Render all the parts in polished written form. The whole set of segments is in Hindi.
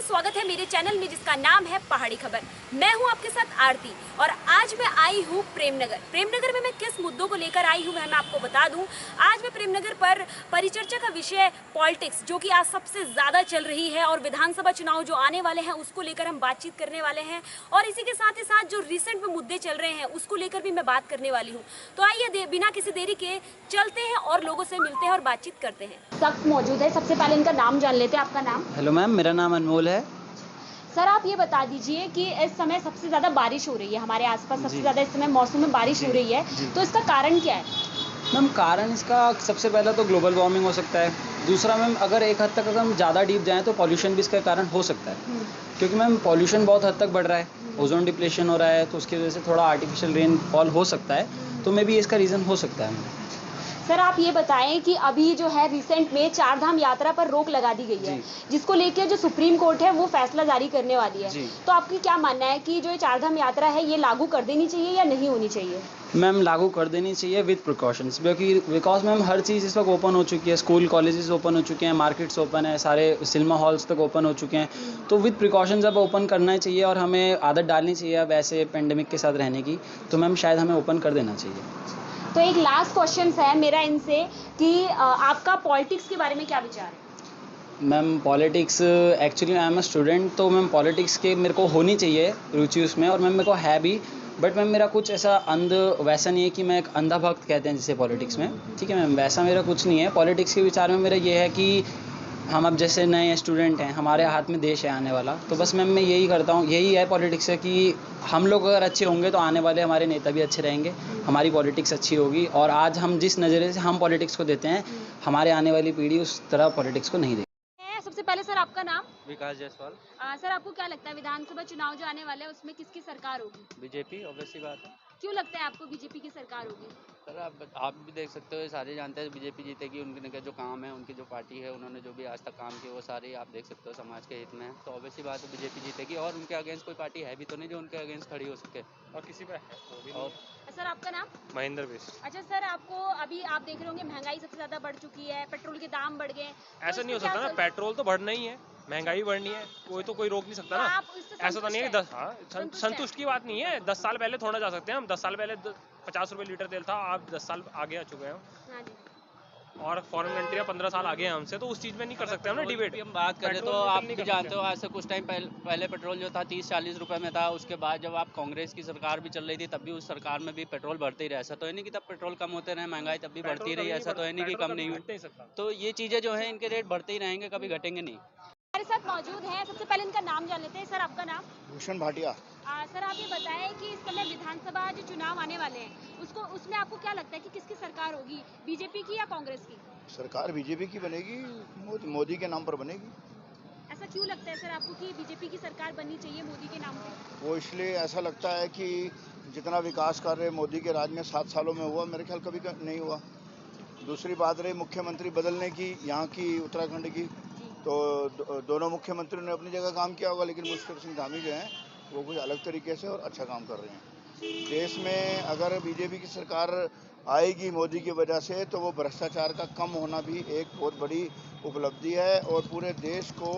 स्वागत है मेरे चैनल में जिसका नाम है पहाड़ी खबर। मैं हूं आपके साथ आरती और आज मैं आई हूं प्रेमनगर। प्रेमनगर में मैं किस मुद्दों को लेकर आई हूं वह मैं आपको बता दूं। आज मैं प्रेमनगर पर परिचर्चा का विषय पॉलिटिक्स, जो कि आज सबसे ज़्यादा चल रही है, और विधानसभा चुनाव जो आने वाले हैं उसको लेकर हम बातचीत करने वाले हैं, और इसी के साथ ही साथ जो रिसेंट में मुद्दे चल रहे हैं उसको लेकर भी मैं बात करने वाली हूँ। तो आइए बिना किसी देरी के चलते हैं और लोगों से मिलते हैं और बातचीत करते हैं। शख्स मौजूद है, सबसे पहले इनका नाम जान लेते हैं। आपका नाम? हेलो मैम, मेरा नाम अनमोल है। सर, आप ये बता दीजिए कि इस समय सबसे ज़्यादा बारिश हो रही है हमारे आसपास, सबसे ज़्यादा इस समय मौसम में बारिश हो रही है, तो इसका कारण क्या है? मैम, कारण इसका सबसे पहला तो ग्लोबल वार्मिंग हो सकता है। दूसरा मैम, अगर एक हद तक अगर हम ज़्यादा डीप जाएँ तो पॉल्यूशन भी इसका कारण हो सकता है, क्योंकि मैम पॉल्यूशन बहुत हद तक बढ़ रहा है, ओजोन डिप्लेशन हो रहा है, तो उसकी वजह से थोड़ा आर्टिफिशियल रेनफॉल हो सकता है, तो मे बी इसका रीज़न हो सकता है। सर, आप ये बताएं कि अभी जो है रिसेंट में चार धाम यात्रा पर रोक लगा दी गई है, जिसको लेकर जो सुप्रीम कोर्ट है वो फैसला जारी करने वाली है, तो आपकी क्या मानना है कि जो ये चार धाम यात्रा है ये लागू कर देनी चाहिए या नहीं होनी चाहिए? मैम, लागू कर देनी चाहिए विद प्रिकॉशंस, बिकॉज मैम हर चीज़ इस वक्त ओपन हो चुकी है, स्कूल कॉलेजेस ओपन हो चुके हैं, मार्केट्स ओपन है, सारे सिनेमा हॉल्स तक ओपन हो चुके हैं, तो विद प्रिकॉशंस अब ओपन करना ही चाहिए, और हमें आदत डालनी चाहिए अब ऐसे पेंडेमिक के साथ रहने की, तो मैम शायद हमें ओपन कर देना चाहिए। तो एक लास्ट क्वेश्चन है मेरा इनसे कि आपका पॉलिटिक्स के बारे में क्या विचार है? Ma'am, politics actually I am a student, तो मैम पॉलिटिक्स के मेरे को होनी चाहिए रुचि उसमें, और मैम मेरे को है भी, बट मैम मेरा कुछ ऐसा वैसा नहीं है कि मैं एक अंधा भक्त कहते हैं जिसे पॉलिटिक्स में, ठीक है मैम, वैसा मेरा कुछ नहीं है। पॉलिटिक्स के विचार में मेरा ये है कि हम अब जैसे नए स्टूडेंट हैं, हमारे हाथ में देश है आने वाला, तो बस मैम मैं यही करता हूँ, यही है पॉलिटिक्स से कि हम लोग अगर अच्छे होंगे तो आने वाले हमारे नेता भी अच्छे रहेंगे, हमारी पॉलिटिक्स अच्छी होगी, और आज हम जिस नज़रिए से हम पॉलिटिक्स को देते हैं, हमारे आने वाली पीढ़ी उस तरह पॉलिटिक्स को नहीं देगी। सबसे पहले सर, आपका नाम? विकास जायसवाल। सर, आपको क्या लगता है विधानसभा चुनाव जो आने वाले हैं उसमें किसकी सरकार होगी? बीजेपी, ऑब्वियस सी बात है। क्यों लगता है आपको बीजेपी की सरकार होगी? सर, आप भी देख सकते हो, ये सारे जानते हैं बीजेपी जीतेगी, उनके जो काम है, उनकी जो पार्टी है, उन्होंने जो भी आज तक काम किए वो सारे आप देख सकते हो समाज के हित में है, तो ऑब्वियस सी बात है बीजेपी जीतेगी, और उनके अगेंस्ट कोई पार्टी है भी तो नहीं जो उनके अगेंस्ट खड़ी हो सके, और किसी पे है वो भी और सर, आपका नाम? महेंद्र बिष्ट। अच्छा सर, आपको अभी आप देख रहे होंगे महंगाई सबसे ज्यादा बढ़ चुकी है, पेट्रोल के दाम बढ़ गए, तो ऐसा नहीं हो सकता ना, पेट्रोल तो बढ़ना ही है, महंगाई बढ़नी है, कोई रोक नहीं सकता ना। ऐसा तो नहीं है कि संतुष्ट की बात नहीं है। 10 साल पहले थोड़ा जा सकते हैं हम, 10 साल पहले 50 रुपए लीटर तेल था, आप 10 साल आगे आ चुके हैं, हाँ जी। और फॉरेन कंट्रियाँ 15 साल आगे हैं हमसे, तो उस चीज़ में नहीं कर सकते हम ना डिबेट। हम बात करें तो आप भी जानते हो, आज से कुछ टाइम पहले पेट्रोल जो था 30-40 रुपए में था, उसके बाद जब आप कांग्रेस की सरकार भी चल रही थी तब भी उस सरकार में भी पेट्रोल बढ़ते ही रहे, ऐसा तो है नहीं कि तब पेट्रोल कम होते रहे, महंगाई तब भी बढ़ती रही, ऐसा तो है नहीं कि कम नहीं हुई, तो ये चीज़ें जो है इनके रेट बढ़ते ही रहेंगे, कभी घटेंगे नहीं। हमारे साथ मौजूद हैं, सबसे पहले इनका नाम जान लेते हैं। सर, आपका नाम? भूषण भाटिया। सर, आप ये बताएं कि इस समय विधानसभा जो चुनाव आने वाले हैं उसमें आपको क्या लगता है कि किसकी सरकार होगी, बीजेपी की या कांग्रेस की? सरकार बीजेपी की बनेगी, मोदी के नाम पर बनेगी। ऐसा क्यों लगता है सर आपको कि बीजेपी की सरकार बननी चाहिए मोदी के नाम पर? वो इसलिए ऐसा लगता है कि जितना विकास कार्य मोदी के राज में 7 सालों में हुआ, मेरे ख्याल कभी नहीं हुआ। दूसरी बात रही मुख्यमंत्री बदलने की, यहाँ की उत्तराखंड की, तो दोनों मुख्यमंत्रियों ने अपनी जगह काम किया होगा, लेकिन पुष्कर सिंह धामी जो हैं वो कुछ अलग तरीके से और अच्छा काम कर रहे हैं। देश में अगर बीजेपी की सरकार आएगी मोदी की वजह से, तो वो भ्रष्टाचार का कम होना भी एक बहुत बड़ी उपलब्धि है, और पूरे देश को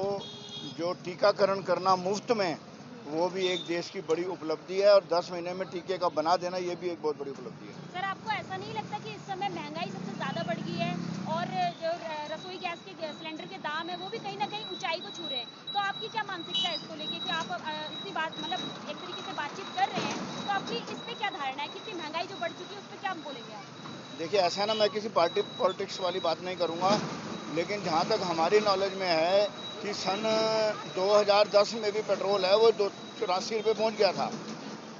जो टीकाकरण करना मुफ्त में, वो भी एक देश की बड़ी उपलब्धि है, और 10 महीने में टीके का बना देना, ये भी एक बहुत बड़ी उपलब्धि है। सर, आपको ऐसा नहीं लगता कि इस समय महंगाई सबसे ज़्यादा बढ़ गई है, और जो रसोई गैस के सिलेंडर के दाम है वो भी कहीं ना कहीं ऊंचाई को छू रहे हैं, तो आपकी क्या मानसिकता है इसको लेके कि आप इतनी बात मतलब एक तरीके से बातचीत कर रहे हैं, तो आपकी इस पर क्या धारणा है कि इतनी महंगाई जो बढ़ चुकी है उस पर क्या बोलेंगे आप? देखिए, ऐसा है ना, मैं किसी पार्टी पॉलिटिक्स वाली बात नहीं करूँगा, लेकिन जहाँ तक हमारी नॉलेज में है कि सन 2010 में भी पेट्रोल है वो 84 रुपये पहुँच गया था।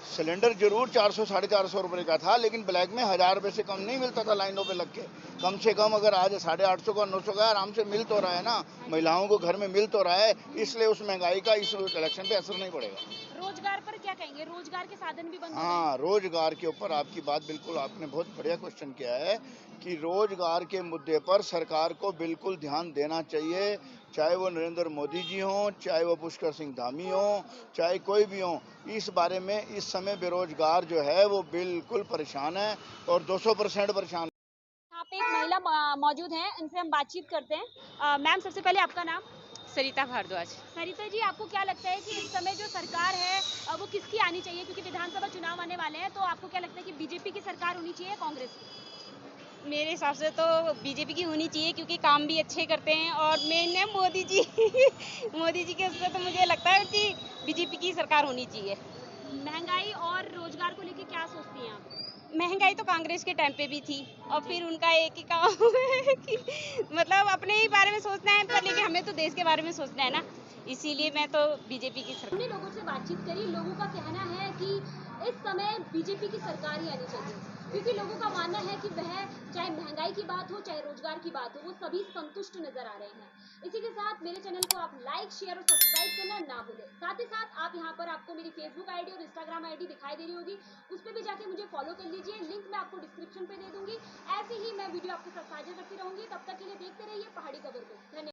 सिलेंडर जरूर 400-450 रुपये का था, लेकिन ब्लैक में 1000 रुपये से कम नहीं मिलता था लाइनों पे लग के। कम से कम अगर आज 850 का 900 का आराम से मिल तो रहा है ना, महिलाओं को घर में मिल तो रहा है, इसलिए उस महंगाई का इस इलेक्शन पे असर नहीं पड़ेगा। रोजगार पर क्या कहेंगे? रोजगार के साधन भी बंद हो गए? हाँ, रोजगार के ऊपर आपकी बात बिल्कुल, आपने बहुत बढ़िया क्वेश्चन किया है कि रोजगार के मुद्दे पर सरकार को बिल्कुल ध्यान देना चाहिए, चाहे वो नरेंद्र मोदी जी हों, चाहे वो पुष्कर सिंह धामी हों, चाहे कोई भी हो। इस बारे में इस समय बेरोजगार जो है वो बिल्कुल परेशान है, और 200% परेशान। यहाँ पे एक महिला मौजूद है, इनसे हम बातचीत करते हैं। मैम, सबसे पहले आपका नाम? सरिता भारद्वाज। सरिता जी, आपको क्या लगता है कि इस समय जो सरकार है वो किसकी आनी चाहिए, क्योंकि विधानसभा चुनाव आने वाले हैं, तो आपको क्या लगता है कि बीजेपी की सरकार होनी चाहिए या कांग्रेस की? मेरे हिसाब से तो बीजेपी की होनी चाहिए, क्योंकि काम भी अच्छे करते हैं, और मेन है मोदी जी मोदी जी के उससे तो मुझे लगता है कि बीजेपी की सरकार होनी चाहिए। महंगाई और रोजगार को लेकर क्या सोचती हैं आप? महंगाई तो कांग्रेस के टाइम पे भी थी, और फिर उनका एक ही काम है कि मतलब अपने ही बारे में सोचना है, पर लेकिन हमें तो देश के बारे में सोचना है ना, इसीलिए मैं तो बीजेपी की सरकार। हमने लोगों से बातचीत करी, लोगों का कहना है कि इस समय बीजेपी की सरकार ही आनी चाहिए, क्योंकि लोगों का मानना है कि वह चाहे महंगाई की बात हो चाहे रोजगार की बात हो, वो सभी संतुष्ट नजर आ रहे हैं। इसी के साथ मेरे चैनल को आप लाइक, शेयर और सब्सक्राइब करना ना भूलें। साथ ही साथ आप यहाँ पर आपको मेरी फेसबुक आईडी और इंस्टाग्राम आईडी दिखाई दे रही होगी, उस पर भी जाके मुझे फॉलो कर लीजिए, लिंक मैं आपको डिस्क्रिप्शन पे दे दूंगी। ऐसे ही मैं वीडियो आपके साथ साझा करती